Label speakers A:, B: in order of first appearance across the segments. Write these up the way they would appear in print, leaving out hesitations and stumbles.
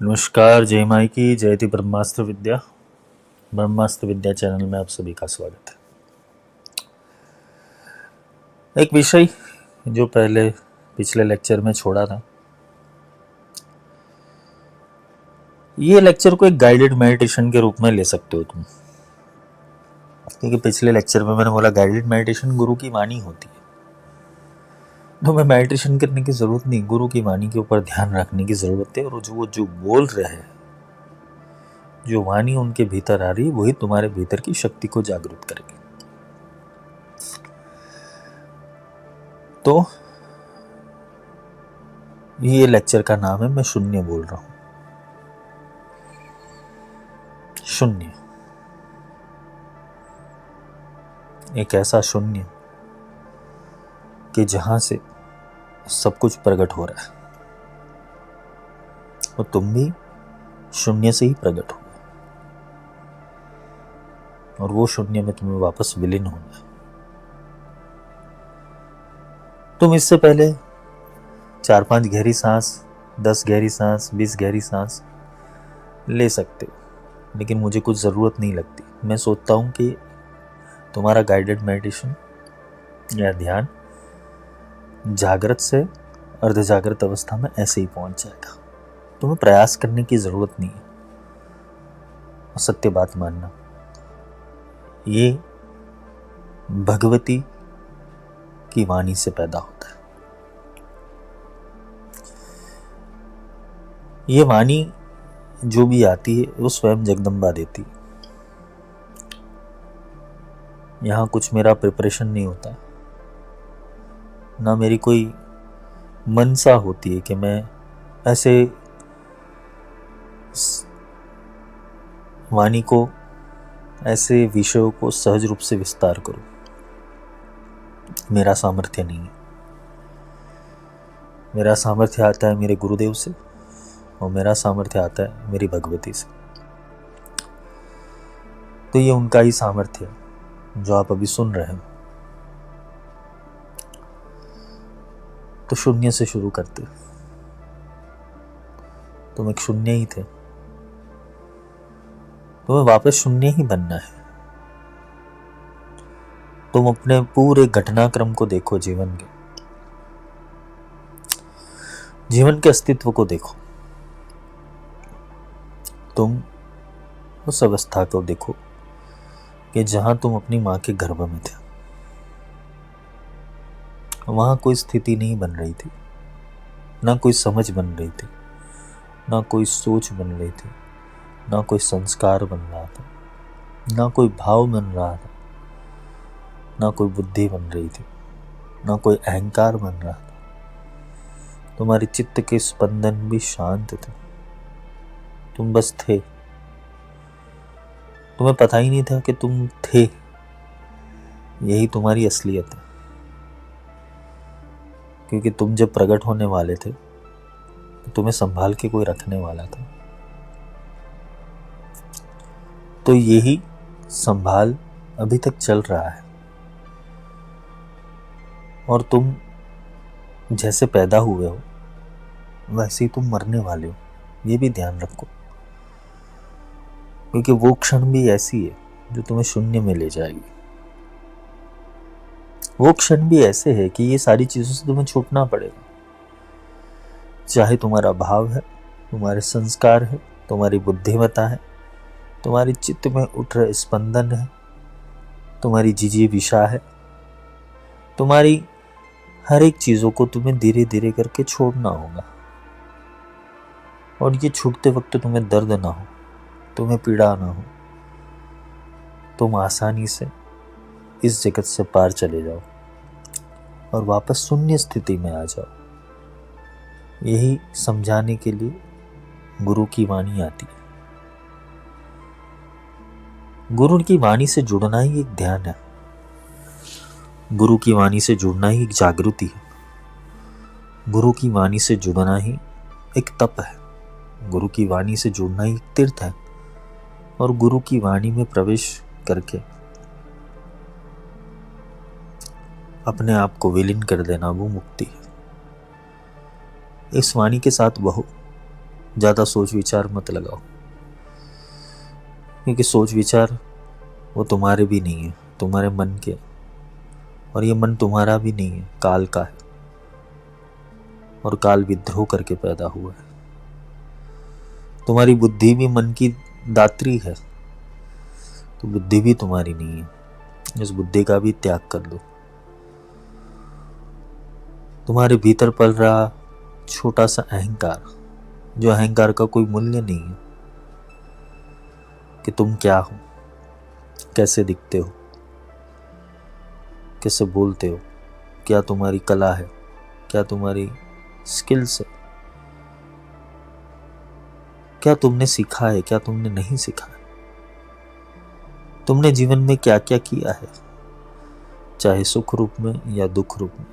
A: नमस्कार, जय माई की जयति ब्रह्मास्त्र विद्या चैनल में आप सभी का स्वागत है। एक विषय जो पिछले लेक्चर में छोड़ा था, ये लेक्चर को एक गाइडेड मेडिटेशन के रूप में ले सकते हो तुम, क्योंकि पिछले लेक्चर में मैंने बोला गाइडेड मेडिटेशन गुरु की वाणी होती है। तुम्हें मेडिटेशन करने की जरूरत नहीं, गुरु की वाणी के ऊपर ध्यान रखने की जरूरत है। और जो बोल रहे हैं, जो वाणी उनके भीतर आ रही है, वही तुम्हारे भीतर की शक्ति को जागृत करेगी। तो ये लेक्चर का नाम है मैं शून्य बोल रहा हूं। शून्य, एक ऐसा शून्य कि जहां से सब कुछ प्रकट हो रहा है, और तुम भी शून्य से ही प्रकट हो, और वो शून्य में तुम्हें वापस विलीन होना है। तुम इससे पहले 4-5 गहरी सांस, 10 गहरी सांस, 20 गहरी सांस ले सकते हो, लेकिन मुझे कुछ ज़रूरत नहीं लगती। मैं सोचता हूँ कि तुम्हारा गाइडेड मेडिटेशन या ध्यान जागृत से अर्ध जागृत अवस्था में ऐसे ही पहुंच जाएगा। तुम्हें प्रयास करने की ज़रूरत नहीं है। और सत्य बात मानना, ये भगवती की वाणी से पैदा होता है। ये वाणी जो भी आती है वो स्वयं जगदम्बा देती है। यहाँ कुछ मेरा प्रिपरेशन नहीं होता, ना मेरी कोई मनसा होती है कि मैं ऐसे वाणी को, ऐसे विषयों को सहज रूप से विस्तार करूं। मेरा सामर्थ्य नहीं है। मेरा सामर्थ्य आता है मेरे गुरुदेव से, और मेरा सामर्थ्य आता है मेरी भगवती से। तो ये उनका ही सामर्थ्य है जो आप अभी सुन रहे हो। तो शून्य से शुरू करते। तुम एक शून्य ही थे, तुम्हें वापस शून्य ही बनना है। तुम अपने पूरे घटनाक्रम को देखो, जीवन के अस्तित्व को देखो। तुम उस अवस्था को देखो कि जहां तुम अपनी मां के गर्भ में थे। वहां कोई स्थिति नहीं बन रही थी, ना कोई समझ बन रही थी, ना कोई सोच बन रही थी, ना कोई संस्कार बन रहा था, ना कोई भाव बन रहा था, ना कोई बुद्धि बन रही थी, ना कोई अहंकार बन रहा था। तुम्हारे चित्त के स्पंदन भी शांत थे। तुम बस थे। तुम्हें पता ही नहीं था कि तुम थे। यही तुम्हारी असलियत है, क्योंकि तुम जब प्रकट होने वाले थे तो तुम्हें संभाल के कोई रखने वाला था। तो यही संभाल अभी तक चल रहा है। और तुम जैसे पैदा हुए हो वैसे ही तुम मरने वाले हो, ये भी ध्यान रखो। क्योंकि वो क्षण भी ऐसी है जो तुम्हें शून्य में ले जाएगी। वो क्षण भी ऐसे है कि ये सारी चीजों से तुम्हें छूटना पड़ेगा। चाहे तुम्हारा भाव है, तुम्हारे संस्कार है, तुम्हारी बुद्धिमत्ता है, तुम्हारी चित्त में उठ रहे स्पंदन है, तुम्हारी जिजीविषा है, तुम्हारी हर एक चीजों को तुम्हें धीरे धीरे करके छोड़ना होगा। और ये छूटते वक्त तुम्हें दर्द ना हो, तुम्हें पीड़ा ना हो, तुम आसानी से इस जगत से पार चले जाओ और वापस शून्य स्थिति में आ जाओ। यही समझाने के लिए गुरु की वाणी आती है। गुरु की वाणी से जुड़ना ही एक ध्यान है। गुरु की वाणी से जुड़ना ही एक जागृति है। गुरु की वाणी से जुड़ना ही एक तप है। गुरु की वाणी से जुड़ना ही एक तीर्थ है। और गुरु की वाणी में प्रवेश करके अपने आप को विलीन कर देना, वो मुक्ति है। इस वाणी के साथ बहो, ज़्यादा सोच विचार मत लगाओ, क्योंकि सोच विचार वो तुम्हारे भी नहीं है, तुम्हारे मन के, और ये मन तुम्हारा भी नहीं है, काल का है, और काल विद्रोह करके पैदा हुआ है। तुम्हारी बुद्धि भी मन की दात्री है, तो बुद्धि भी तुम्हारी नहीं है, इस बुद्धि का भी त्याग कर दो। तुम्हारे भीतर पल रहा छोटा सा अहंकार, जो अहंकार का कोई मूल्य नहीं है, कि तुम क्या हो, कैसे दिखते हो, कैसे बोलते हो, क्या तुम्हारी कला है, क्या तुम्हारी स्किल्स है, क्या तुमने सीखा है, क्या तुमने नहीं सीखा है, तुमने जीवन में क्या क्या किया है, चाहे सुख रूप में या दुख रूप में,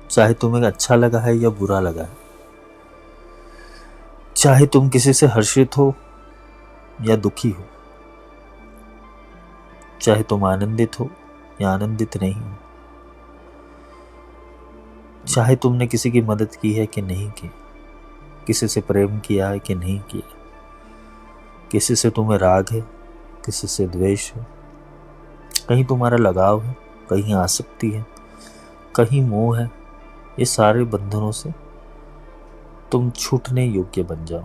A: चाहे तुम्हें अच्छा लगा है या बुरा लगा है, चाहे तुम किसी से हर्षित हो या दुखी हो, चाहे तुम आनंदित हो या आनंदित नहीं हो, चाहे तुमने किसी की मदद की है कि नहीं की, किसी से प्रेम किया है कि नहीं किया, किसी से तुम्हें राग है, किसी से द्वेष है, कहीं तुम्हारा लगाव है, कहीं आसक्ति है, कहीं मोह है, ये सारे बंधनों से तुम छूटने योग्य बन जाओ।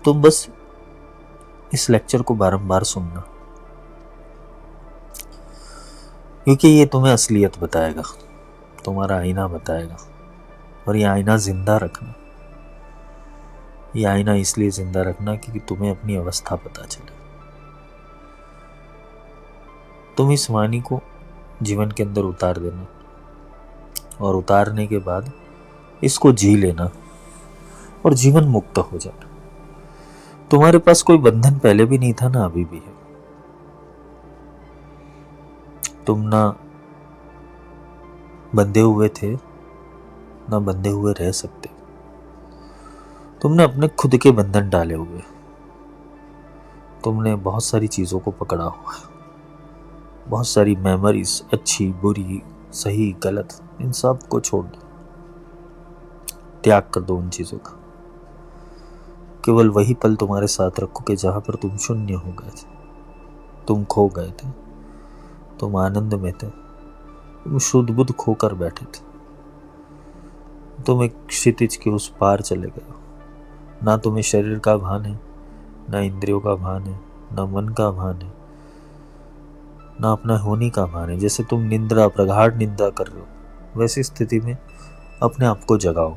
A: तुम बस इस लेक्चर को बारंबार सुनना, क्योंकि ये तुम्हें असलियत बताएगा, तुम्हारा आईना बताएगा, और ये आईना जिंदा रखना। ये आईना इसलिए जिंदा रखना क्योंकि तुम्हें अपनी अवस्था पता चले। तुम इस वाणी को जीवन के अंदर उतार देना, और उतारने के बाद इसको जी लेना, और जीवन मुक्त हो जाना। तुम्हारे पास कोई बंधन पहले भी नहीं था ना, अभी भी है। तुम ना बंधे हुए थे, ना बंधे हुए रह सकते। तुमने अपने खुद के बंधन डाले हुए, तुमने बहुत सारी चीजों को पकड़ा हुआ है, बहुत सारी मेमोरीज, अच्छी बुरी सही गलत, इन सब को छोड़ दो, त्याग कर दो उन चीजों का। केवल वही पल तुम्हारे साथ रखो कि जहां पर तुम शून्य हो गए थे, तुम खो गए थे, तुम आनंद में थे, तुम शुद्ध बुद्ध खोकर बैठे थे, तुम एक क्षितिज के उस पार चले गए हो। ना तुम्हें शरीर का भान है, ना इंद्रियों का भान है, ना मन का भान है, ना अपना होने का भान है। जैसे तुम निंद्रा, प्रगाढ़ निंदा कर रहे हो, वैसी स्थिति में अपने आप को जगाओ,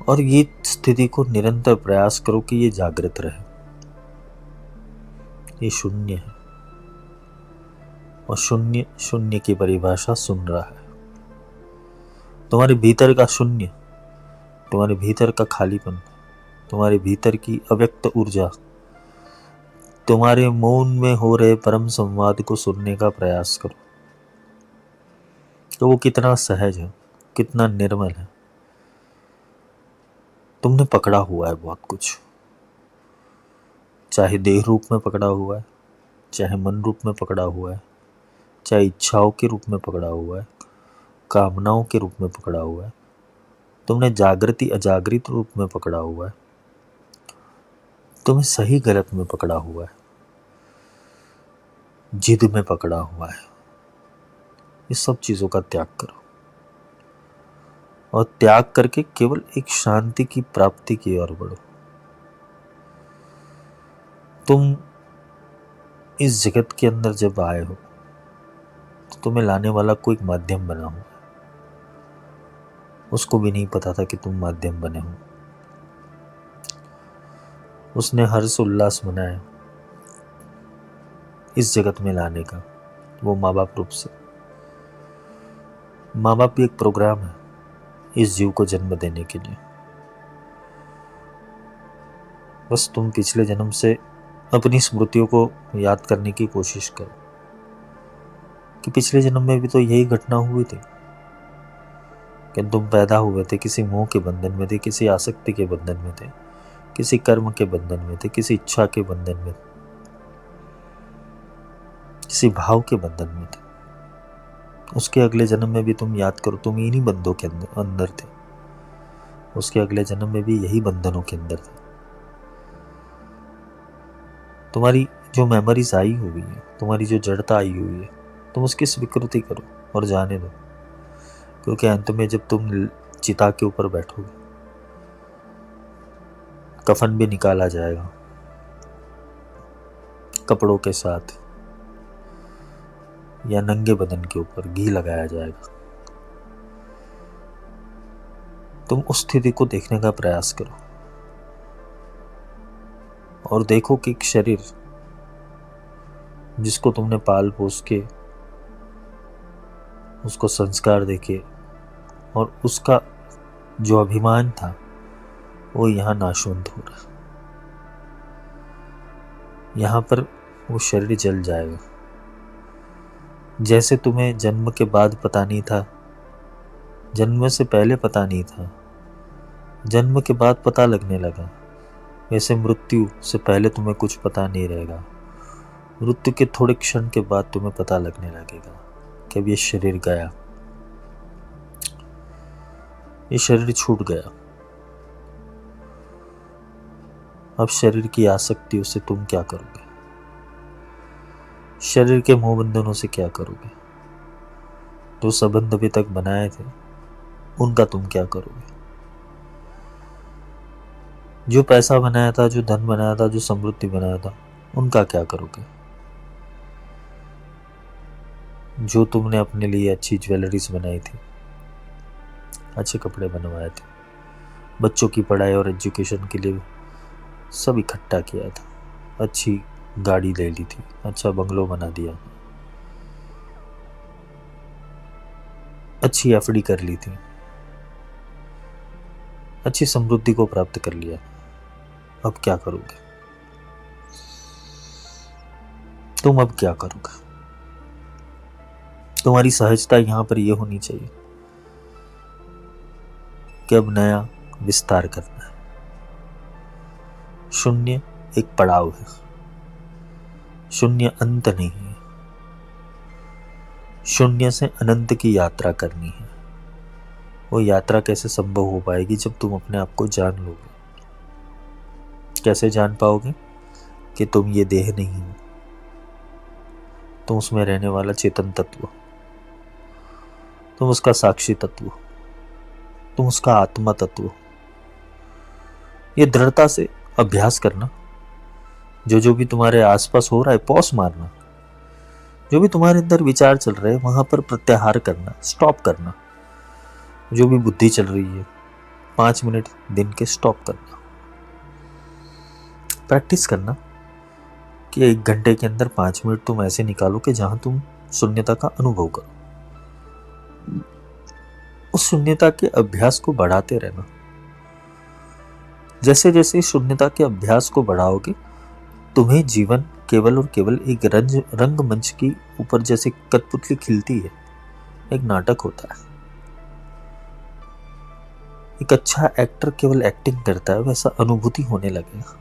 A: और ये स्थिति को निरंतर प्रयास करो कि ये जागृत रहे। ये शून्य है, और शून्य शून्य की परिभाषा सुन रहा है। तुम्हारे भीतर का शून्य, तुम्हारे भीतर का खालीपन, तुम्हारे भीतर की अव्यक्त ऊर्जा, तुम्हारे मौन में हो रहे परम संवाद को सुनने का प्रयास करो, तो वो कितना सहज है, कितना निर्मल है। तुमने पकड़ा हुआ है बहुत कुछ, चाहे देह रूप में पकड़ा हुआ है, चाहे मन रूप में पकड़ा हुआ है, चाहे इच्छाओं के रूप में पकड़ा हुआ है, कामनाओं के रूप में पकड़ा हुआ है, तुमने जागृति अजागृत रूप में पकड़ा हुआ है, तुम्हें सही गलत में पकड़ा हुआ है, जिद में पकड़ा हुआ है। इस सब चीजों का त्याग करो, और त्याग करके केवल एक शांति की प्राप्ति की ओर बढ़ो। तुम इस जगत के अंदर जब आए हो, तो तुम्हें लाने वाला कोई माध्यम बना हो, उसको भी नहीं पता था कि तुम माध्यम बने हो। उसने हर्ष उल्लास मनाया इस जगत में लाने का, वो माँ बाप रूप से। माँ बाप भी एक प्रोग्राम है इस जीव को जन्म देने के लिए। बस तुम पिछले जन्म से अपनी स्मृतियों को याद करने की कोशिश करो कि पिछले जन्म में भी तो यही घटना हुई थी, कि तुम पैदा हुए थे, किसी मोह के बंधन में थे, किसी आसक्ति के बंधन में थे, किसी कर्म के बंधन में थे, किसी इच्छा के बंधन में थे, किसी भाव के बंधन में थे। उसके अगले जन्म में भी तुम याद करो, तुम इन्हीं बंधों के अंदर थे। उसके अगले जन्म में भी यही बंधनों के अंदर थे। तुम्हारी जो मेमोरीज आई हुई है, तुम्हारी जो जड़ता आई हुई है, तुम उसकी स्वीकृति करो और जाने दो। क्योंकि अंत में जब तुम चिता के ऊपर बैठोगे, कफन भी निकाला जाएगा कपड़ों के साथ, या नंगे बदन के ऊपर घी लगाया जाएगा। तुम उस स्थिति को देखने का प्रयास करो और देखो कि एक शरीर जिसको तुमने पाल पोस के, उसको संस्कार देके, और उसका जो अभिमान था वो यहाँ नाशवंत हो रहा है। यहाँ पर वो शरीर जल जाएगा। जैसे तुम्हें जन्म के बाद पता नहीं था, जन्म से पहले पता नहीं था, जन्म के बाद पता लगने लगा, वैसे मृत्यु से पहले तुम्हें कुछ पता नहीं रहेगा। मृत्यु के थोड़े क्षण के बाद तुम्हें पता लगने लगेगा कि अब ये शरीर गया, ये शरीर छूट गया। अब शरीर की आसक्तियों से तुम क्या करोगे? शरीर के मोह बंधनों से क्या करोगे? जो संबंध अभी तक बनाए थे उनका तुम क्या करोगे? जो पैसा बनाया था, जो धन बनाया था, जो समृद्धि बनाया था, उनका क्या करोगे? जो तुमने अपने लिए अच्छी ज्वेलरीज बनाई थी, अच्छे कपड़े बनवाए थे, बच्चों की पढ़ाई और एजुकेशन के लिए सब इकट्ठा किया था, अच्छी गाड़ी ले ली थी, अच्छा बंगलो बना दिया, अच्छी एफडी कर ली थी, अच्छी समृद्धि को प्राप्त कर लिया, अब क्या करोगे? तुम अब क्या करोगे? तुम्हारी सहजता यहां पर यह होनी चाहिए कि अब नया विस्तार करना है। शून्य एक पड़ाव है, शून्य अंत नहीं है। शून्य से अनंत की यात्रा करनी है। वो यात्रा कैसे संभव हो पाएगी? जब तुम अपने आप को जान लोगे। कैसे जान पाओगे कि तुम ये देह नहीं हो, तुम उसमें रहने वाला चेतन तत्व, तुम उसका साक्षी तत्व, तुम उसका आत्मा तत्व। ये दृढ़ता से अभ्यास करना। जो भी तुम्हारे आसपास हो रहा है, पॉज मारना। जो भी तुम्हारे अंदर विचार चल रहे हैं वहां पर प्रत्याहार करना, स्टॉप करना। जो भी बुद्धि चल रही है 5 मिनट दिन के स्टॉप करना। प्रैक्टिस करना कि 1 घंटे के अंदर 5 मिनट तुम ऐसे निकालो कि जहां तुम शून्यता का अनुभव करो। उस शून्यता के अभ्यास को बढ़ाते रहना। जैसे जैसे शून्यता के अभ्यास को बढ़ाओगे, तुम्हें जीवन केवल और केवल एक रंगमंच की ऊपर जैसे कठपुतली खिलती है, एक नाटक होता है, एक अच्छा एक्टर केवल एक्टिंग करता है, वैसा अनुभूति होने लगेगा।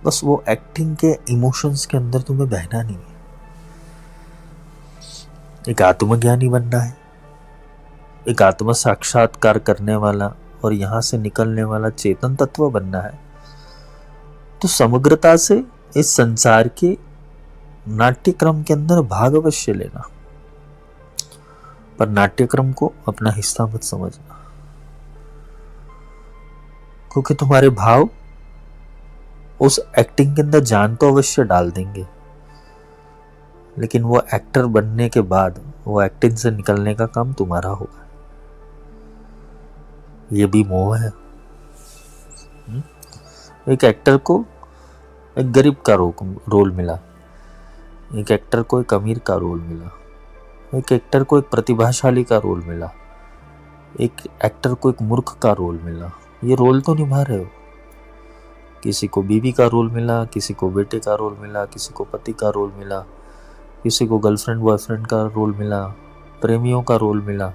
A: बस वो एक्टिंग के इमोशंस के अंदर तुम्हें बहना नहीं है। एक आत्मज्ञानी बनना है, एक आत्म साक्षात्कार करने वाला और यहां से निकलने वाला चेतन तत्व बनना है, तो समग्रता से इस संसार के नाट्यक्रम के अंदर भाग अवश्य लेना, पर नाट्यक्रम को अपना हिस्सा मत समझना। क्योंकि तुम्हारे भाव उस एक्टिंग के अंदर जान तो अवश्य डाल देंगे, लेकिन वो एक्टर बनने के बाद वो एक्टिंग से निकलने का काम तुम्हारा होगा। ये भी मोह है। एक एक्टर को एक गरीब का रोल मिला, एक एक्टर को एक अमीर का रोल मिला, एक एक्टर को एक प्रतिभाशाली का रोल मिला, एक एक्टर को एक मूर्ख का रोल मिला। ये रोल तो निभा रहे हो। किसी को बीवी का रोल मिला, किसी को बेटे का रोल मिला, किसी को पति का रोल मिला, किसी को गर्लफ्रेंड बॉयफ्रेंड का रोल मिला, प्रेमियों का रोल मिला।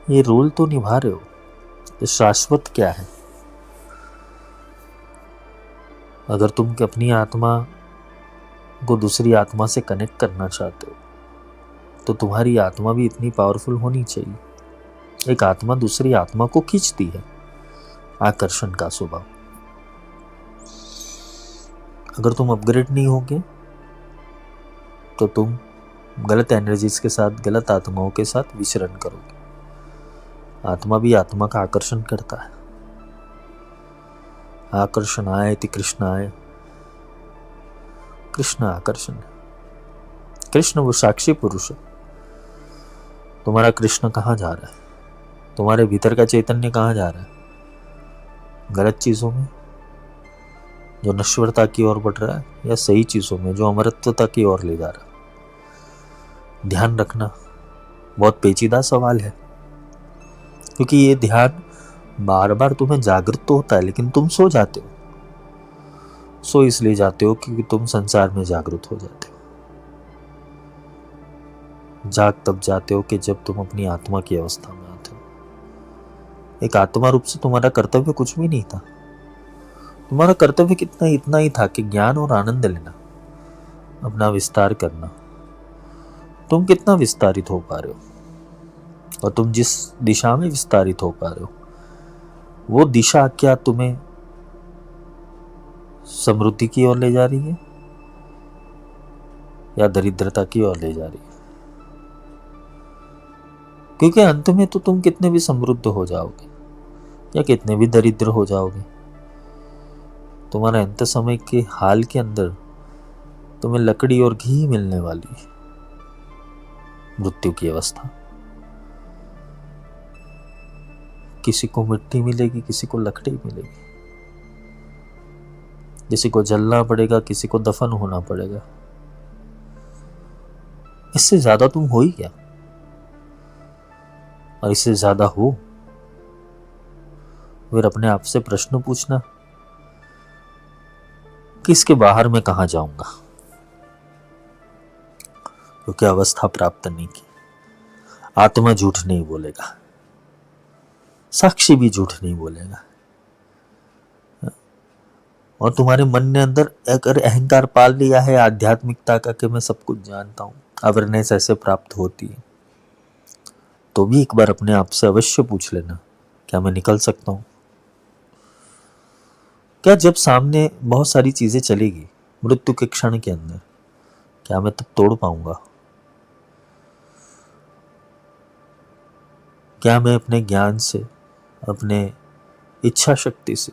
A: ये रोल तो निभा रहे हो। तो शाश्वत क्या है? अगर तुम अपनी आत्मा को दूसरी आत्मा से कनेक्ट करना चाहते हो तो तुम्हारी आत्मा भी इतनी पावरफुल होनी चाहिए। एक आत्मा दूसरी आत्मा को खींचती है, आकर्षण का स्वभाव। अगर तुम अपग्रेड नहीं होगे तो तुम गलत एनर्जीज के साथ, गलत आत्माओं के साथ विचरण करोगे। आत्मा भी आत्मा का आकर्षण करता है। आकर्षण आए ति कृष्ण आए। कृष्ण आकर्षण है। कृष्ण वो साक्षी पुरुष है। तुम्हारा कृष्ण कहाँ जा रहा है? तुम्हारे भीतर का चैतन्य कहाँ जा रहा है? गलत चीजों में जो नश्वरता की ओर बढ़ रहा है, या सही चीजों में जो अमरत्वता की ओर ले जा रहा है? ध्यान रखना, बहुत पेचीदा सवाल है, क्योंकि ये ध्यान बार बार तुम्हें जागृत तो होता है, लेकिन तुम सो जाते हो। सो इसलिए जाते हो क्योंकि तुम संसार में जागृत हो जाते हो। जाग तब जाते हो कि जब तुम अपनी आत्मा की अवस्था में आते हो। एक आत्मा रूप से तुम्हारा कर्तव्य कुछ भी नहीं था। तुम्हारा कर्तव्य कितना इतना ही था कि ज्ञान और आनंद लेना, अपना विस्तार करना। तुम कितना विस्तारित हो पा रहे हो, और तुम जिस दिशा में विस्तारित हो पा रहे हो, वो दिशा क्या तुम्हें समृद्धि की ओर ले जा रही है या दरिद्रता की ओर ले जा रही है? क्योंकि अंत में तो तुम कितने भी समृद्ध हो जाओगे या कितने भी दरिद्र हो जाओगे, तुम्हारे अंत समय के हाल के अंदर तुम्हें लकड़ी और घी मिलने वाली है, मृत्यु की अवस्था। किसी को मिट्टी मिलेगी, किसी को लकड़ी मिलेगी, किसी को जलना पड़ेगा, किसी को दफन होना पड़ेगा। इससे ज्यादा तुम हो ही क्या? और इससे ज्यादा हो फिर अपने आप से प्रश्न पूछना कि इसके बाहर मैं कहां जाऊंगा? क्योंकि अवस्था प्राप्त नहीं की। आत्मा झूठ नहीं बोलेगा, साक्षी भी झूठ नहीं बोलेगा। और तुम्हारे मन ने अंदर अगर अहंकार पाल लिया है आध्यात्मिकता का कि मैं सब कुछ जानता हूं, अवेयरनेस ऐसे प्राप्त होती है, तो भी एक बार अपने आप से अवश्य पूछ लेना, क्या मैं निकल सकता हूं? क्या जब सामने बहुत सारी चीजें चलेगी मृत्यु के क्षण के अंदर, क्या मैं तब तोड़ पाऊंगा? क्या मैं अपने ज्ञान से, अपने इच्छा शक्ति से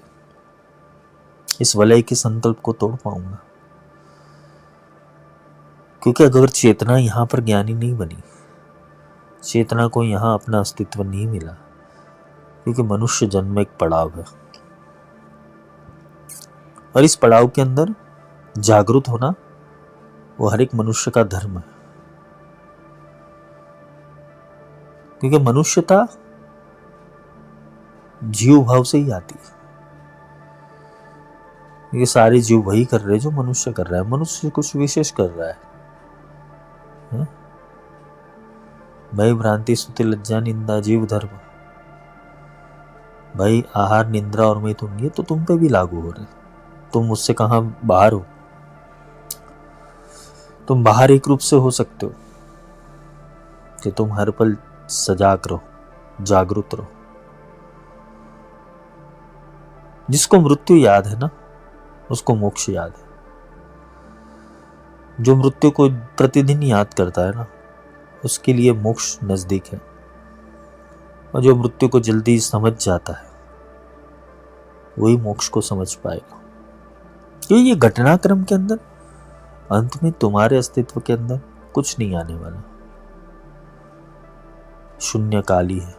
A: इस वलय के संकल्प को तोड़ पाऊंगा? क्योंकि अगर चेतना यहां पर ज्ञानी नहीं बनी, चेतना को यहां अपना अस्तित्व नहीं मिला, क्योंकि मनुष्य जन्म एक पड़ाव है, और इस पड़ाव के अंदर जागरूक होना वो हर एक मनुष्य का धर्म है। क्योंकि मनुष्यता जीव भाव से ही आती है। ये सारे जीव वही कर रहे हैं जो मनुष्य कर रहा है। मनुष्य कुछ विशेष कर रहा है। भय भ्रांति स्तुति लज्जा निंदा जीव धर्म, भाई आहार निंद्रा और मैथुन, ये तो तुम पे भी लागू हो रहे। तुम मुझसे कहां बाहर हो? तुम बाहर एक रूप से हो सकते हो कि तुम हर पल सजाग रहो, जागरूक रहो। जिसको मृत्यु याद है ना, उसको मोक्ष याद है। जो मृत्यु को प्रतिदिन याद करता है ना, उसके लिए मोक्ष नजदीक है। और जो मृत्यु को जल्दी समझ जाता है वही मोक्ष को समझ पाएगा। ये घटनाक्रम के अंदर अंत में तुम्हारे अस्तित्व के अंदर कुछ नहीं आने वाला। शून्य काली है।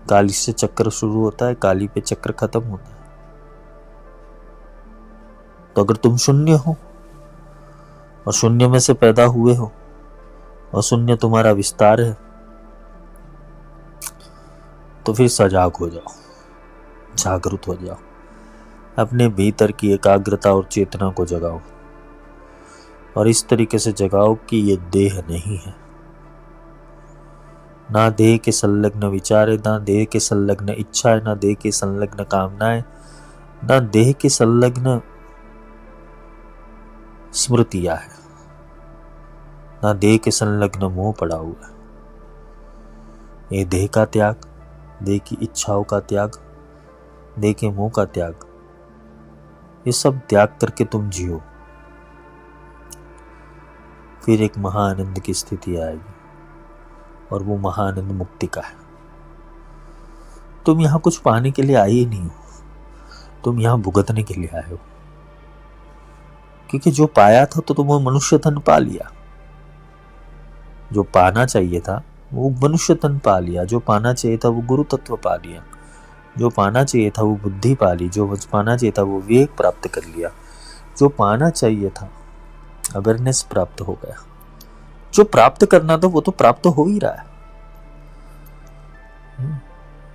A: काली से चक्र शुरू होता है, काली पे चक्र खत्म होता है। तो अगर तुम शून्य हो और शून्य में से पैदा हुए हो और शून्य तुम्हारा विस्तार है, तो फिर सजाग हो जाओ, जागरूक हो जाओ, अपने भीतर की एकाग्रता और चेतना को जगाओ, और इस तरीके से जगाओ कि ये देह नहीं है। ना देह के संलग्न विचार है, ना देह के संलग्न इच्छा है, ना देह के संलग्न कामनाएं, ना देह के संलग्न स्मृतियां है। ना देह के संलग्न मोह पड़ा हुआ है। ये देह का त्याग, देह की इच्छाओं का त्याग, देह के मोह का त्याग, ये सब त्याग करके तुम जियो, फिर एक महाआनंद की स्थिति आएगी और वो महाआनंद मुक्ति का है। तुम यहां कुछ पाने के लिए आए ही नहीं हो, तुम यहां भुगतने के लिए आए हो, क्योंकि जो पाया था तो तुमने मनुष्य तन पा लिया। जो पाना चाहिए था वो मनुष्य तन पा लिया, जो पाना चाहिए था वो गुरु तत्व पा लिया, जो पाना चाहिए था वो बुद्धि पा ली, जो पाना चाहिए था वो विवेक प्राप्त कर लिया, जो पाना चाहिए था अवेयरनेस प्राप्त हो गया, जो प्राप्त करना था वो तो प्राप्त हो ही रहा है।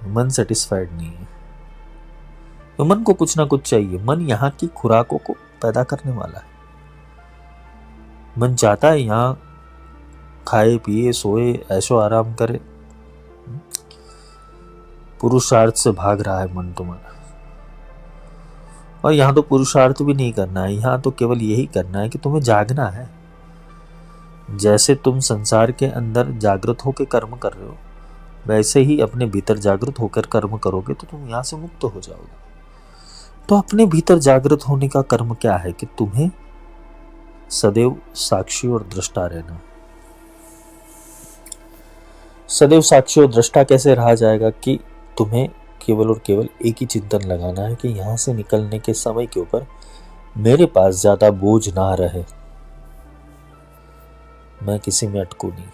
A: मन सेटिस्फाइड नहीं है, तो मन को कुछ ना कुछ चाहिए। मन यहाँ की खुराकों को पैदा करने वाला है। मन चाहता है यहाँ खाए पिए सोए ऐशो आराम करे। पुरुषार्थ से भाग रहा है मन तुम्हारा, और यहाँ तो पुरुषार्थ भी नहीं करना है, यहाँ तो केवल यही करना है कि तुम्हें जागना है। जैसे तुम संसार के अंदर जागृत होकर कर्म कर रहे हो, वैसे ही अपने भीतर जागृत होकर कर्म करोगे तो तुम यहाँ से मुक्त हो जाओगे। तो अपने भीतर जागृत होने का कर्म क्या है कि तुम्हें सदैव साक्षी और दृष्टा रहना। सदैव साक्षी और दृष्टा कैसे रहा जाएगा कि तुम्हें केवल और केवल एक ही चिंतन लगाना है कि यहाँ से निकलने के समय के ऊपर मेरे पास ज्यादा बोझ ना रहे, मैं किसी में अटकू नहीं,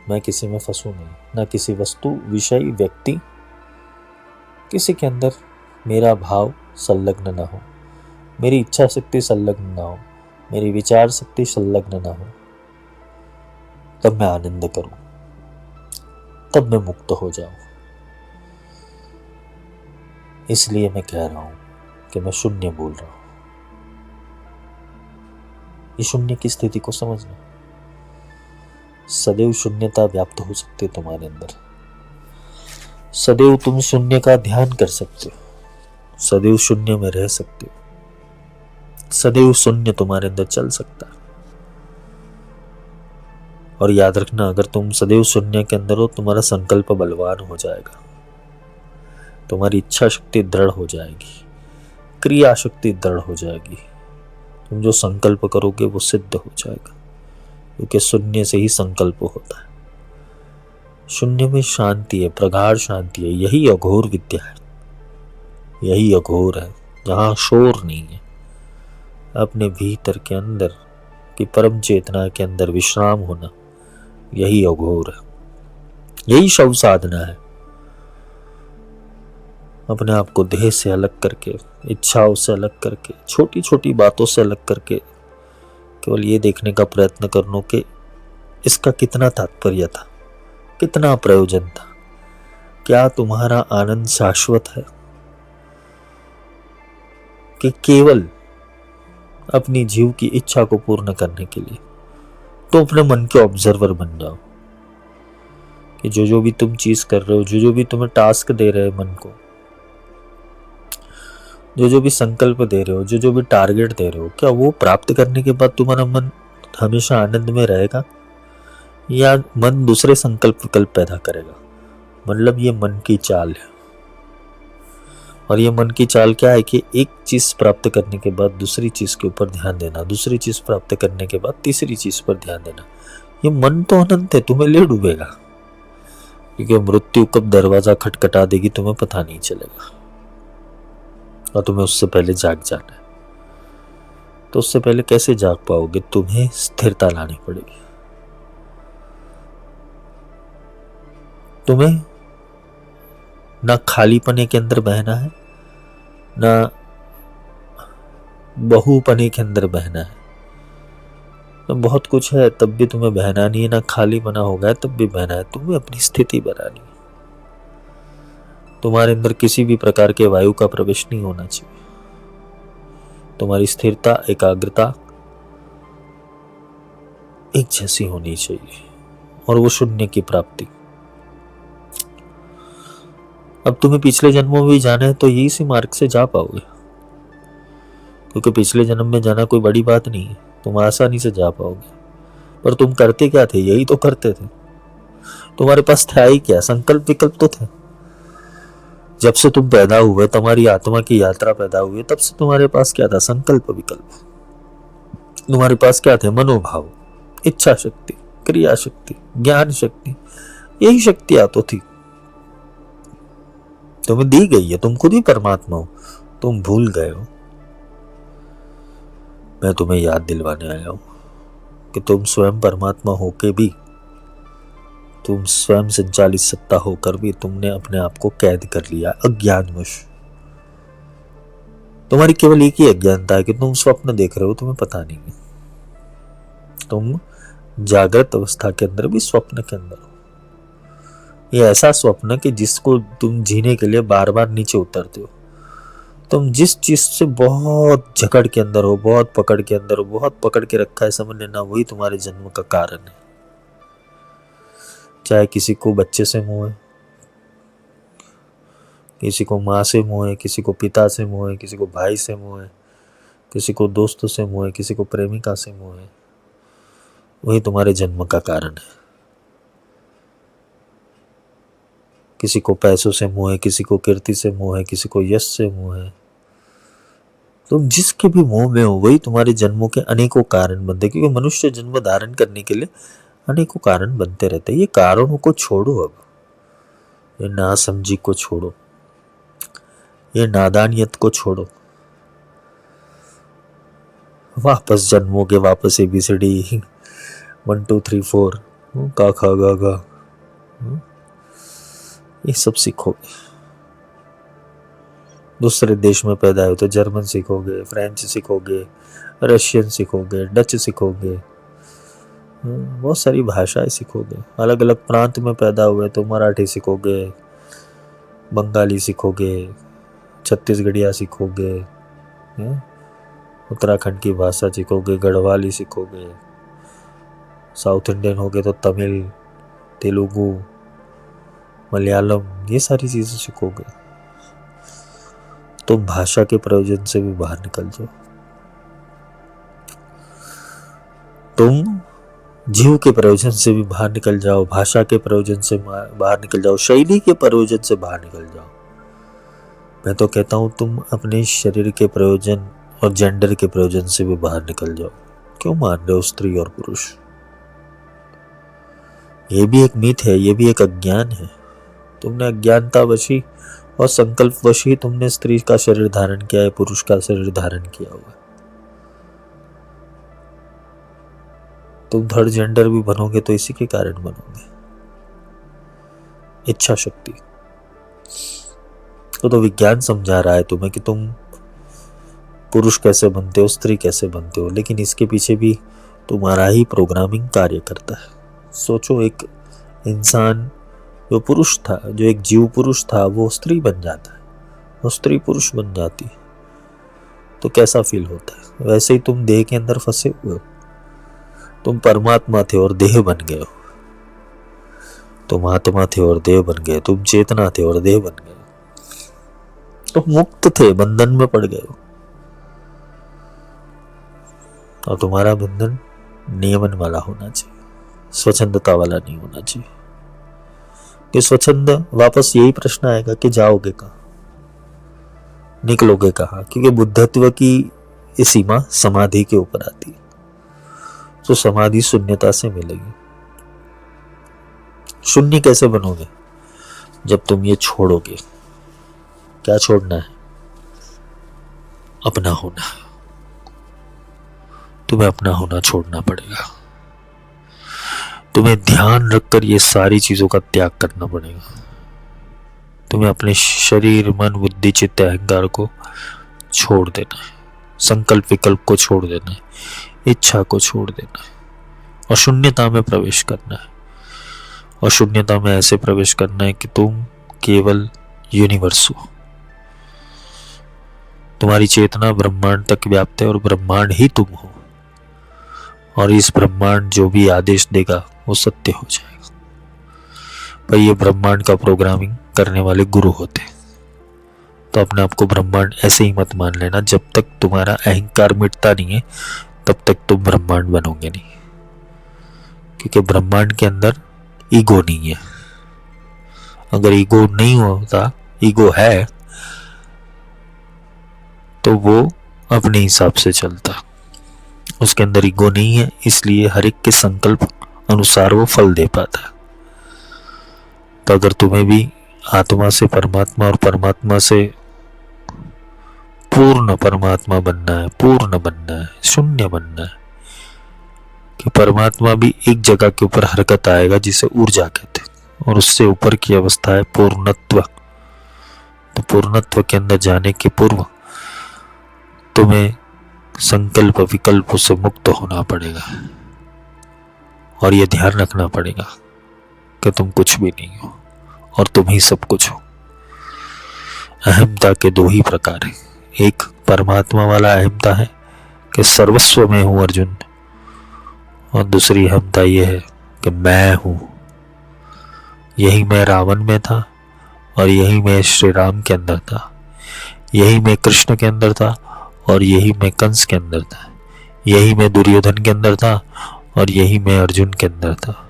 A: मैं किसी में फंसू नहीं, ना किसी वस्तु विषय व्यक्ति किसी के अंदर मेरा भाव संलग्न ना हो, मेरी इच्छा शक्ति संलग्न ना हो, मेरी विचार शक्ति संलग्न ना हो। तब मैं आनंद करूं, तब मैं मुक्त हो जाऊं। इसलिए मैं कह रहा हूं कि मैं शून्य बोल रहा हूं। ये शून्य की स्थिति को समझना। सदैव शून्यता व्याप्त हो सकती है तुम्हारे अंदर। सदैव तुम शून्य का ध्यान कर सकते हो, सदैव शून्य में रह सकते हो, सदैव शून्य तुम्हारे अंदर चल सकता है। और याद रखना, अगर तुम सदैव शून्य के अंदर हो, तुम्हारा संकल्प बलवान हो जाएगा, तुम्हारी इच्छा शक्ति दृढ़ हो जाएगी, क्रिया शक्ति दृढ़ हो जाएगी। तुम जो संकल्प करोगे वो सिद्ध हो जाएगा, क्योंकि शून्य से ही संकल्प होता है। शून्य में शांति है, प्रगाढ़ शांति है। यही अघोर विद्या है, यही अघोर है, जहां शोर नहीं है। अपने भीतर के अंदर की परम चेतना के अंदर विश्राम होना, यही अघोर है, यही शव साधना है। अपने आप को देह से अलग करके, इच्छाओं से अलग करके, छोटी छोटी बातों से अलग करके केवल ये देखने का प्रयत्न करना कि इसका कितना तात्पर्य था, कितना प्रयोजन था। क्या तुम्हारा आनंद शाश्वत है कि केवल अपनी जीव की इच्छा को पूर्ण करने के लिए? तो अपने मन के ऑब्जर्वर बन जाओ कि जो भी तुम चीज कर रहे हो, जो भी तुम्हें टास्क दे रहे हो मन को, जो भी संकल्प दे रहे हो, जो भी टारगेट दे रहे हो, क्या वो प्राप्त करने के बाद तुम्हारा मन हमेशा आनंद में रहेगा, या मन दूसरे संकल्प विकल्प पैदा करेगा? मतलब ये मन की चाल है। और ये मन की चाल क्या है कि एक चीज प्राप्त करने के बाद दूसरी चीज के ऊपर ध्यान देना, दूसरी चीज प्राप्त करने के बाद तीसरी चीज पर ध्यान देना। ये मन तो अनंत है, तुम्हें ले डूबेगा, क्योंकि मृत्यु कब दरवाजा खटखटा देगी तुम्हें पता नहीं चलेगा, और तुम्हें उससे पहले जाग जाना है। तो उससे पहले कैसे जाग पाओगे? तुम्हें स्थिरता लानी पड़ेगी। तुम्हें ना खालीपने के अंदर बहना है, ना बहुपने के अंदर बहना है। तो बहुत कुछ है तब भी तुम्हें बहना नहीं है, ना खाली बना होगा तब भी बहना है। तुम्हें अपनी स्थिति बनानी है। तुम्हारे अंदर किसी भी प्रकार के वायु का प्रवेश नहीं होना चाहिए। तुम्हारी स्थिरता, एकाग्रता एक जैसी होनी चाहिए, और वो शून्य की प्राप्ति। अब तुम्हें पिछले जन्मों में भी जाना है तो यही सी मार्ग से जा पाओगे, क्योंकि पिछले जन्म में जाना कोई बड़ी बात नहीं है, तुम आसानी से जा पाओगे। पर तुम करते क्या थे? यही तो करते थे। तुम्हारे पास था ही क्या? संकल्प विकल्प तो थे। जब से तुम पैदा हुए, तुम्हारी आत्मा की यात्रा पैदा हुई, तब से तुम्हारे पास क्या था? संकल्प विकल्प। तुम्हारे पास क्या थे? मनोभाव, इच्छा शक्ति, क्रिया शक्ति, ज्ञान शक्ति। यही शक्तियां तो थी, तुम्हें दी गई है। तुम खुद ही परमात्मा हो, तुम भूल गए हो। मैं तुम्हें याद दिलवाने आया हूं कि तुम स्वयं परमात्मा होके भी, तुम स्वयं संचालित सत्ता होकर भी तुमने अपने आप को कैद कर लिया अज्ञानवश। तुम्हारी केवल एक ही अज्ञानता है कि तुम स्वप्न देख रहे हो, तुम्हें पता नहीं है। तुम जागृत अवस्था के अंदर भी स्वप्न के अंदर हो। ये ऐसा स्वप्न कि जिसको तुम जीने के लिए बार बार नीचे उतरते हो। तुम जिस चीज से बहुत जकड़ के अंदर हो, बहुत पकड़ के अंदर हो, बहुत पकड़ के रखा है, समझ लेना वही तुम्हारे जन्म का कारण है। चाहे किसी को बच्चे से मोह है, किसी को माँ से मोह है, किसी को पिता से मोह है, किसी को भाई से मोह है, किसी को दोस्तों से मोह है, किसी को प्रेमिका से मोह है, वही तुम्हारे जन्म का कारण है। किसी को पैसों से मोह है, किसी को कीर्ति से मोह है, किसी को यश से मोह है। तुम जिसके भी मोह में हो वही तुम्हारे जन्मों के अनेकों कारण बनते, क्योंकि मनुष्य जन्म धारण करने के लिए अनेकों कारण बनते रहते हैं। ये कारणों को छोड़ो, अब ये नासमझी को छोड़ो, ये नादानियत को छोड़ो। वापस जन्मोगे, वापस ABCD 1 2 3 4 का खा गा गा, ये सब सीखोगे। दूसरे देश में पैदा हो तो जर्मन सीखोगे, फ्रेंच सीखोगे, रशियन सीखोगे, डच सीखोगे, बहुत सारी भाषाएं सीखोगे। अलग अलग प्रांत में पैदा हुए तो मराठी सीखोगे, बंगाली सीखोगे, छत्तीसगढ़िया सीखोगे, उत्तराखंड की भाषा सीखोगे, गढ़वाली सीखोगे, साउथ इंडियन होगे तो तमिल, तेलुगु, मलयालम, ये सारी चीजें सीखोगे। तुम भाषा के प्रयोजन से भी बाहर निकल जाओ। तुम जीव के प्रयोजन से भी बाहर निकल जाओ, भाषा के प्रयोजन से बाहर निकल जाओ, शैली के प्रयोजन से बाहर निकल जाओ। मैं तो कहता हूं तुम अपने शरीर के प्रयोजन और जेंडर के प्रयोजन से भी बाहर निकल जाओ। क्यों मान रहे हो स्त्री और पुरुष? ये भी एक मिथ है, ये भी एक अज्ञान है। तुमने अज्ञानतावशी और संकल्पवश ही तुमने स्त्री का शरीर धारण किया है, पुरुष का शरीर धारण किया हुआ। तुम थर्ड जेंडर भी बनोगे तो इसी के कारण बनोगे, इच्छा शक्ति। तो विज्ञान समझा रहा है तुम्हें कि तुम पुरुष कैसे बनते हो, स्त्री कैसे बनते हो, लेकिन इसके पीछे भी तुम्हारा ही प्रोग्रामिंग कार्य करता है। सोचो, एक इंसान जो पुरुष था, जो एक जीव पुरुष था, वो स्त्री बन जाता है, वो स्त्री पुरुष बन जाती है, तो कैसा फील होता है? वैसे ही तुम देह के अंदर फंसे हुए हो। तुम परमात्मा थे और देह बन गए हो, तुम आत्मा थे और देह बन गए, तुम चेतना थे और देह बन गए, तुम मुक्त थे, बंधन में पड़ गए हो। और तुम्हारा बंधन नियमन वाला होना चाहिए, स्वच्छंदता वाला नहीं होना चाहिए। कि स्वच्छंद, वापस यही प्रश्न आएगा कि जाओगे कहाँ, निकलोगे कहाँ? क्योंकि बुद्धत्व की सीमा समाधि के ऊपर आती है, तो समाधि शून्यता से मिलेगी। शून्य कैसे बनोगे? जब तुम ये छोड़ोगे। क्या छोड़ना है? अपना होना। तुम्हें अपना होना छोड़ना पड़ेगा। तुम्हें ध्यान रखकर ये सारी चीजों का त्याग करना पड़ेगा। तुम्हें अपने शरीर, मन, बुद्धि, चित्त, अहंकार को छोड़ देना है, संकल्प विकल्प को छोड़ देना है, इच्छा को छोड़ देना है, और शून्यता में प्रवेश करना है। और शून्यता में ऐसे प्रवेश करना है कि तुम केवल यूनिवर्स हो। तुम्हारी चेतना ब्रह्मांड तक व्याप्त है और ब्रह्मांड ही तुम हो, और इस ब्रह्मांड जो भी आदेश देगा वो सत्य हो जाएगा। पर ये ब्रह्मांड का प्रोग्रामिंग करने वाले गुरु होते, तो अपने आप को ब्रह्मांड ऐसे ही मत मान लेना। जब तक तुम्हारा अहंकार मिटता नहीं है तब तक तुम ब्रह्मांड बनोगे नहीं। क्योंकि ब्रह्मांड के अंदर ईगो नहीं है। अगर ईगो नहीं होता, ईगो है, तो वो अपने हिसाब से चलता। उसके अंदर ईगो नहीं है, इसलिए हर एक के संकल्प अनुसार वो फल दे पाता है। तो अगर तुम्हें भी आत्मा से परमात्मा और परमात्मा से पूर्ण परमात्मा बनना है, पूर्ण बनना है, शून्य बनना है, कि परमात्मा भी एक जगह के ऊपर हरकत आएगा जिसे ऊर्जा कहते हैं, और उससे ऊपर की अवस्था है पूर्णत्व। तो पूर्णत्व के अंदर जाने के पूर्व तुम्हें संकल्प विकल्पों से मुक्त होना पड़ेगा, और यह ध्यान रखना पड़ेगा कि तुम कुछ भी नहीं हो और तुम ही सब कुछ हो। अहमता के दो ही प्रकार हैं। एक परमात्मा वाला अहमता है कि सर्वस्व में हूं अर्जुन, और दूसरी अहमता यह है कि मैं हूं। यही मैं रावण में था, और यही मैं श्री राम के अंदर था, यही मैं कृष्ण के अंदर था, और यही मैं कंस के अंदर था, यही मैं दुर्योधन के अंदर था, और यही मैं अर्जुन के अंदर था।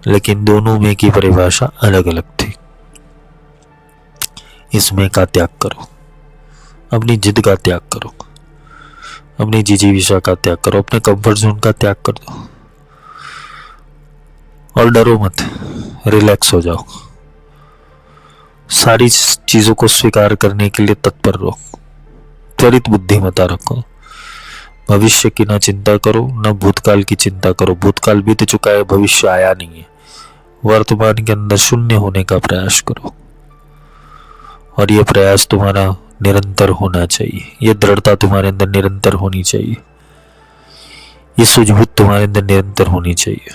A: लेकिन दोनों में की परिभाषा अलग अलग थी। इसमें का त्याग करो, अपनी जिद का त्याग करो, अपनी जिजीविषा का त्याग करो, अपने कंफर्ट जोन का त्याग कर दो, और डरो मत, रिलैक्स हो जाओ। सारी चीजों को स्वीकार करने के लिए तत्पर रहो, त्वरित बुद्धिमत्ता रखो। भविष्य की ना चिंता करो, न भूतकाल की चिंता करो। भूतकाल बीत चुका है, भविष्य आया नहीं है। वर्तमान के अंदर शून्य होने का प्रयास करो, और यह प्रयास तुम्हारा निरंतर होना चाहिए। यह दृढ़ता तुम्हारे अंदर निरंतर होनी चाहिए, ये सूझबूझ तुम्हारे अंदर निरंतर होनी चाहिए।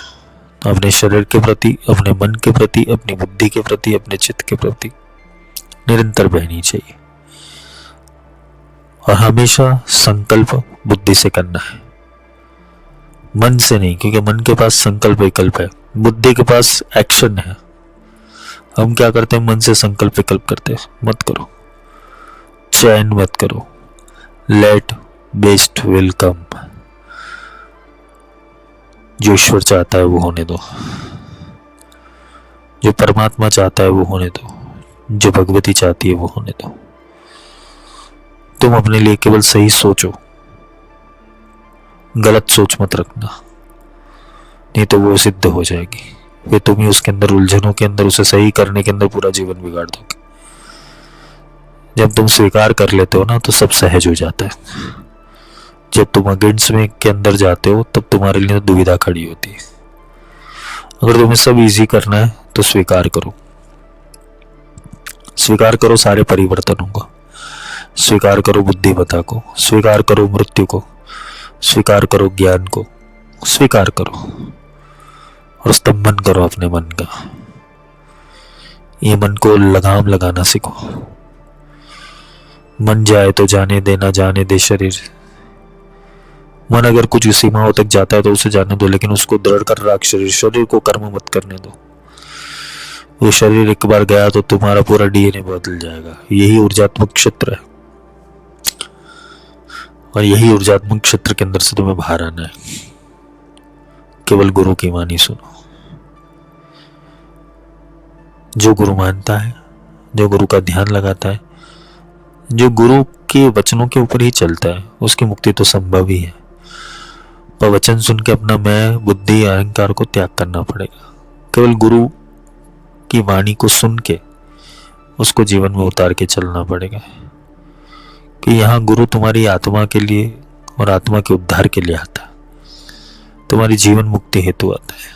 A: अपने शरीर के प्रति, अपने मन के प्रति, अपनी बुद्धि के प्रति, अपने चित्त के प्रति निरंतर बहनी चाहिए। और हमेशा संकल्प बुद्धि से करना है, मन से नहीं, क्योंकि मन के पास संकल्प विकल्प है, बुद्धि के पास एक्शन है। हम क्या करते हैं, मन से संकल्प विकल्प करते हैं। मत करो, चैन मत करो। Let best will come. जो ईश्वर चाहता है वो होने दो, जो परमात्मा चाहता है वो होने दो, जो भगवती चाहती है वो होने दो। तुम अपने लिए केवल सही सोचो, गलत सोच मत रखना, नहीं तो वो सिद्ध हो जाएगी। फिर तुम ही उसके अंदर उलझनों के अंदर, उसे सही करने के अंदर पूरा जीवन बिगाड़ दोगे। जब तुम स्वीकार कर लेते हो ना, तो सब सहज हो जाता है। जब तुम अगेंस्ट में के अंदर जाते हो, तब तुम्हारे लिए दुविधा खड़ी होती है। अगर तुम्हें सब इजी करना है तो स्वीकार करो, स्वीकार करो सारे परिवर्तनों को, स्वीकार करो बुद्धिमत्ता को, स्वीकार करो मृत्यु को, स्वीकार करो ज्ञान को, स्वीकार करो और स्तंभन करो अपने मन का। ये मन को लगाम लगाना सीखो। मन जाए तो जाने देना, जाने दे शरीर। मन अगर कुछ सीमाओं तक जाता है तो उसे जाने दो, लेकिन उसको दृढ़ कर रख शरीर को कर्म मत करने दो। वो शरीर एक बार गया तो तुम्हारा पूरा डीएनए बदल जाएगा। यही ऊर्जात्मक क्षेत्र है, और यही ऊर्जात्मक क्षेत्र के अंदर से तुम्हें बाहर आना है। केवल गुरु की वाणी सुनो। जो गुरु मानता है, जो गुरु का ध्यान लगाता है, जो गुरु के वचनों के ऊपर ही चलता है, उसकी मुक्ति तो संभव ही है। पर वचन सुन के अपना मैं, बुद्धि, अहंकार को त्याग करना पड़ेगा। केवल गुरु की वाणी को सुन के उसको जीवन में उतार के चलना पड़ेगा, कि यहाँ गुरु तुम्हारी आत्मा के लिए और आत्मा के उद्धार के लिए आता है, तुम्हारी जीवन मुक्ति हेतु आता है,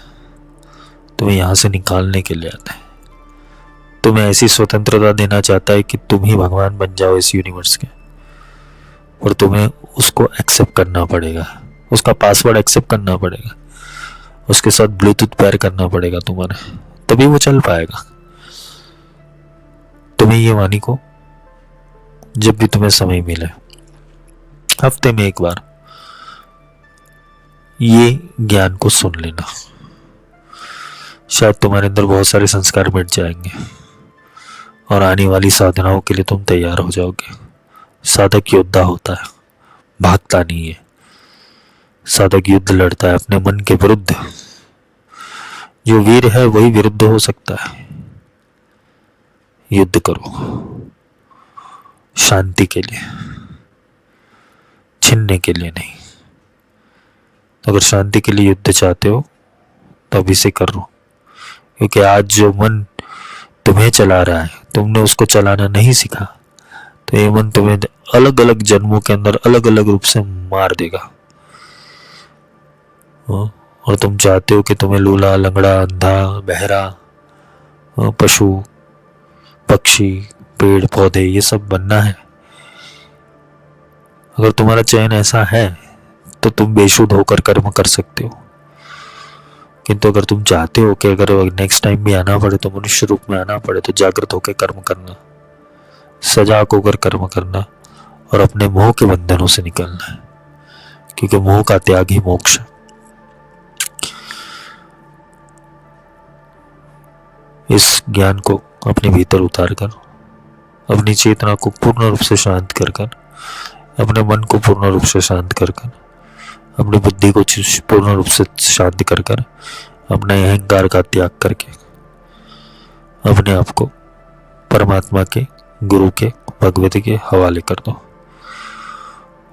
A: तुम्हें यहाँ से निकालने के लिए आता है, तुम्हें ऐसी स्वतंत्रता देना चाहता है कि तुम ही भगवान बन जाओ इस यूनिवर्स के। और तुम्हें उसको एक्सेप्ट करना पड़ेगा, उसका पासवर्ड एक्सेप्ट करना पड़ेगा, उसके साथ ब्लूटूथ पेयर करना पड़ेगा तुम्हारे, तभी वो चल पाएगा। तुम्हें ये वाणी को जब भी तुम्हें समय मिले, हफ्ते में एक बार ये ज्ञान को सुन लेना। शायद तुम्हारे अंदर बहुत सारे संस्कार मिट जाएंगे और आने वाली साधनाओं के लिए तुम तैयार हो जाओगे। साधक योद्धा होता है, भागता नहीं है। साधक युद्ध लड़ता है अपने मन के विरुद्ध। जो वीर है वही विरुद्ध हो सकता है। युद्ध करो शांति के लिए, छीनने के लिए नहीं। अगर शांति के लिए युद्ध चाहते हो तो अभी से कर लो, क्योंकि आज जो मन तुम्हें चला रहा है, तुमने उसको चलाना नहीं सीखा, तो ये मन तुम्हें अलग अलग जन्मों के अंदर अलग अलग रूप से मार देगा। और तुम चाहते हो कि तुम्हें लूला, लंगड़ा, अंधा, बहरा, पशु, पक्षी, पेड़ पौधे, ये सब बनना है। अगर तुम्हारा चयन ऐसा है तो तुम बेशुद्ध होकर कर्म कर सकते हो, किंतु अगर तुम चाहते हो कि अगर नेक्स्ट टाइम भी आना पड़े तो मनुष्य रूप में आना पड़े, तो जागृत होकर कर्म करना, सजाग होकर कर्म करना और अपने मोह के बंधनों से निकलना है, क्योंकि मोह का त्याग ही मोक्ष है। इस ज्ञान को अपने भीतर उतार कर, अपनी चेतना को पूर्ण रूप से शांत कर कर, अपने मन को पूर्ण रूप से शांत कर कर, अपनी बुद्धि को पूर्ण रूप से शांत कर कर, अपने अहंकार का त्याग करके अपने आप को परमात्मा के, गुरु के, भगवती के हवाले कर दो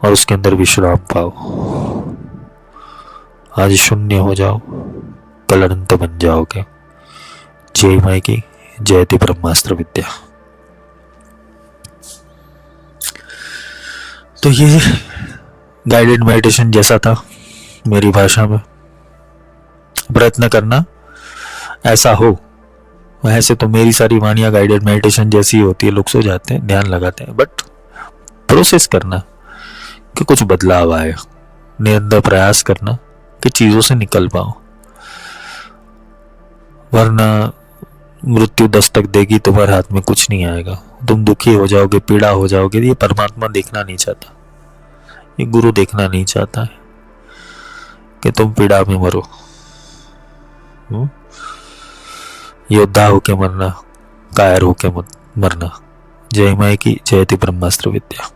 A: और उसके अंदर विश्राम पाओ। आज शून्य हो जाओ, कल अनंत बन जाओगे। जय माई की जयति ब्रह्मास्त्र विद्या। तो ये गाइडेड मेडिटेशन जैसा था मेरी भाषा में। प्रयत्न करना ऐसा हो। वैसे तो मेरी सारी वाणियाँ गाइडेड मेडिटेशन जैसी होती है, लोग सो जाते हैं, ध्यान लगाते हैं, बट प्रोसेस करना कि कुछ बदलाव आए, निरंतर प्रयास करना कि चीज़ों से निकल पाओ, वरना मृत्यु दस्तक देगी, तुम्हारे हाथ में कुछ नहीं आएगा। तुम दुखी हो जाओगे, पीड़ा हो जाओगे। ये परमात्मा देखना नहीं चाहता, ये गुरु देखना नहीं चाहता है कि तुम पीड़ा में मरो। योद्धा होके मरना, कायर होके मत मरना। जय माई की जयति ब्रह्मास्त्र विद्या।